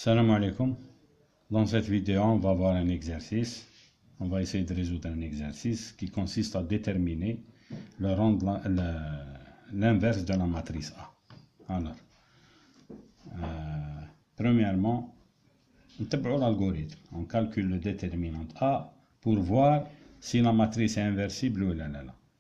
Salam alaikum. Dans cette vidéo, on va voir un exercice. On va essayer de résoudre un exercice qui consiste à déterminer le rang de l'inverse de la matrice A. Alors, premièrement, on tape l'algorithme. On calcule le déterminant A pour voir si la matrice est inversible ou non.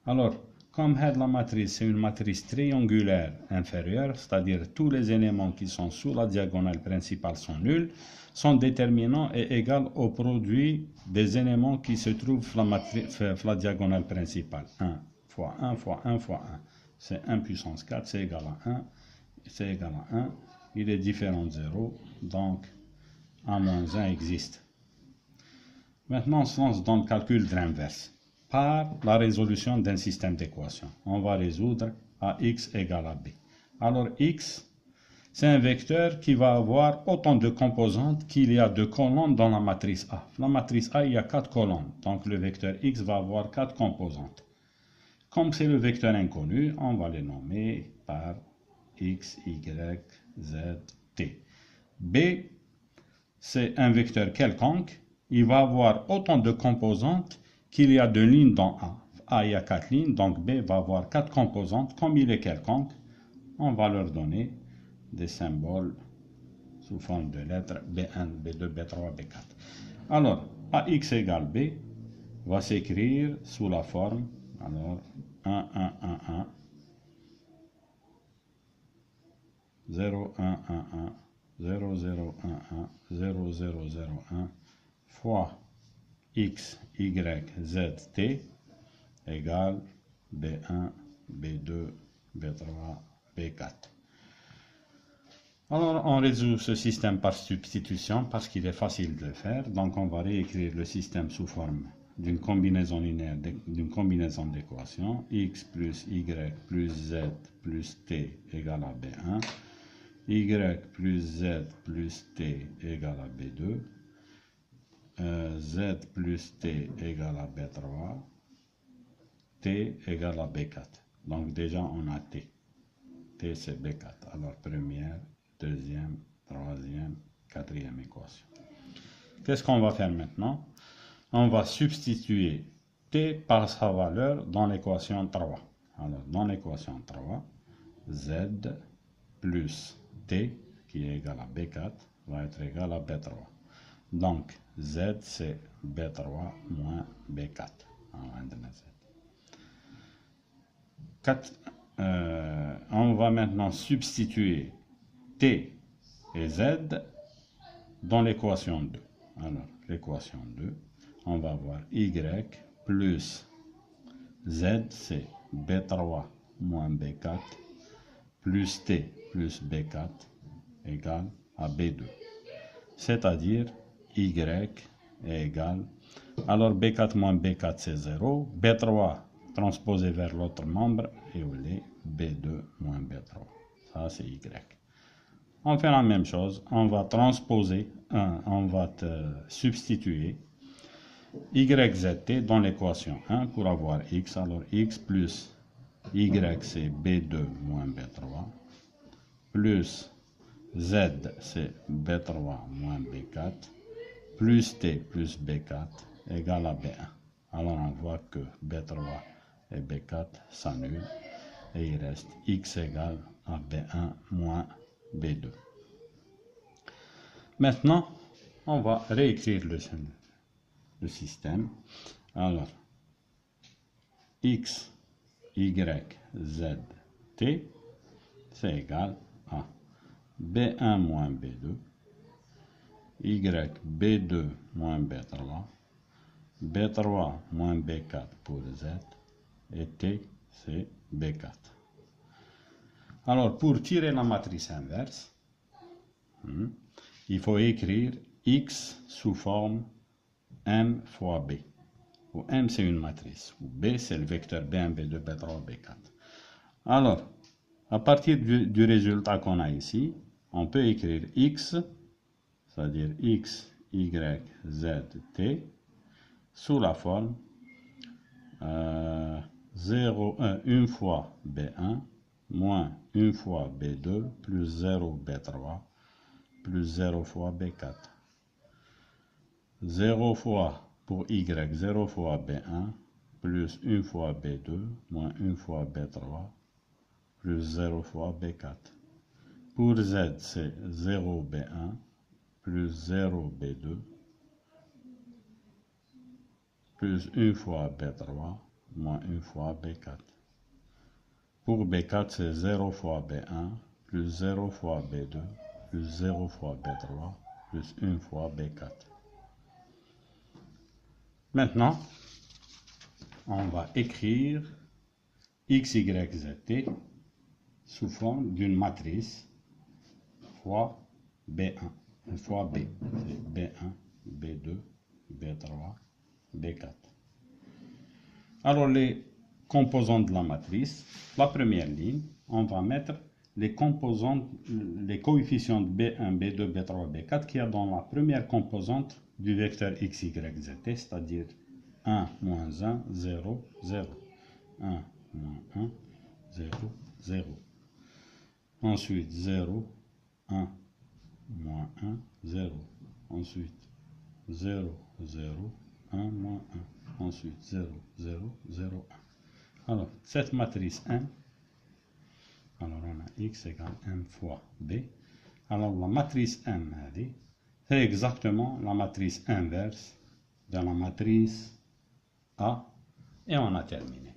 Alors, comme la matrice c'est une matrice triangulaire inférieure, c'est-à-dire tous les éléments qui sont sous la diagonale principale sont nuls, son déterminant est égal au produit des éléments qui se trouvent sur la diagonale principale. 1 fois 1 fois 1 fois 1. C'est 1 puissance 4, c'est égal à 1. C'est égal à 1. Il est différent de 0, donc A moins 1 existe. Maintenant, on se lance dans le calcul de l'inverse. Par la résolution d'un système d'équations, on va résoudre AX égale à B. Alors, X, c'est un vecteur qui va avoir autant de composantes qu'il y a de colonnes dans la matrice A. La matrice A, il y a 4 colonnes, donc le vecteur X va avoir 4 composantes. Comme c'est le vecteur inconnu, on va les nommer par X, Y, Z, T. B, c'est un vecteur quelconque. Il va avoir autant de composantes qu'il y a de lignes dans A. A, il y a 4 lignes, donc B va avoir 4 composantes. Comme il est quelconque, on va leur donner des symboles sous forme de lettres B1, B2, B3, B4. Alors, AX égale B va s'écrire sous la forme, alors, 1, 1, 1, 1, 0, 1, 1, 1, 0, 0, 1, 1, 0, 0, 0, 1, fois X, Y, Z, T égale B1, B2, B3, B4. Alors, on résout ce système par substitution parce qu'il est facile de le faire. Donc, on va réécrire le système sous forme d'une combinaison linéaire, d'une combinaison d'équations. X plus Y plus Z plus T égale à B1. Y plus Z plus T égale à B2. Z plus T égale à B3, T égale à B4. Donc déjà on a T. T c'est B4. Alors première, deuxième, troisième, quatrième équation. Qu'est-ce qu'on va faire maintenant? On va substituer T par sa valeur dans l'équation 3. Alors dans l'équation 3, Z plus T qui est égal à B4 va être égal à B3. Donc, Z, c'est B3 moins B4. On va maintenant substituer T et Z dans l'équation 2. Alors, l'équation 2, on va avoir Y plus Z, c'est B3 moins B4, plus T plus B4 égale à B2. C'est-à-dire, Y est égal, alors B4 moins B4 c'est 0, B3 transposé vers l'autre membre, et où est B2 moins B3. Ça c'est Y. On fait la même chose, on va transposer, on va substituer YZT dans l'équation 1 pour avoir X, alors X plus Y c'est B2 moins B3, plus Z c'est B3 moins B4, plus T plus B4 égale à B1. Alors on voit que B3 et B4 s'annulent et il reste X égale à B1 moins B2. Maintenant, on va réécrire le système. Alors, X, Y, Z, T, c'est égal à B1 moins B2, Y, B2 moins B3, B3 moins B4 pour Z, et T, c'est B4. Alors, pour tirer la matrice inverse, il faut écrire X sous forme M fois B. Où M, c'est une matrice, où B, c'est le vecteur B1, B2, B3, B4. Alors, à partir du résultat qu'on a ici, on peut écrire X, c'est-à-dire X, Y, Z, T, sous la forme 1 fois B1 moins 1 fois B2 plus 0 B3 plus 0 fois B4. 0 fois pour Y, 0 fois B1, plus 1 fois B2, moins 1 fois B3, plus 0 fois B4. Pour Z, c'est 0 B1, plus 0 B2, plus 1 fois B3, moins 1 fois B4. Pour B4, c'est 0 fois B1, plus 0 fois B2, plus 0 fois B3, plus 1 fois B4. Maintenant, on va écrire X, Y, Z, T sous forme d'une matrice fois B1, fois B. C'est B1, B2, B3, B4. Alors, les composants de la matrice, la première ligne, on va mettre les composants, les coefficients de B1, B2, B3, B4 qu'il y a dans la première composante du vecteur X, Y, Z, T, c'est-à-dire 1, moins 1, 0, 0. 1, moins 1, 0, 0. Ensuite, 0, 1, moins 1, 0. Ensuite, 0, 0, 1, moins 1. Ensuite, 0, 0, 0, 1. Alors, cette matrice M, alors on a X égale M fois B. Alors, la matrice M, c'est exactement la matrice inverse de la matrice A. Et on a terminé.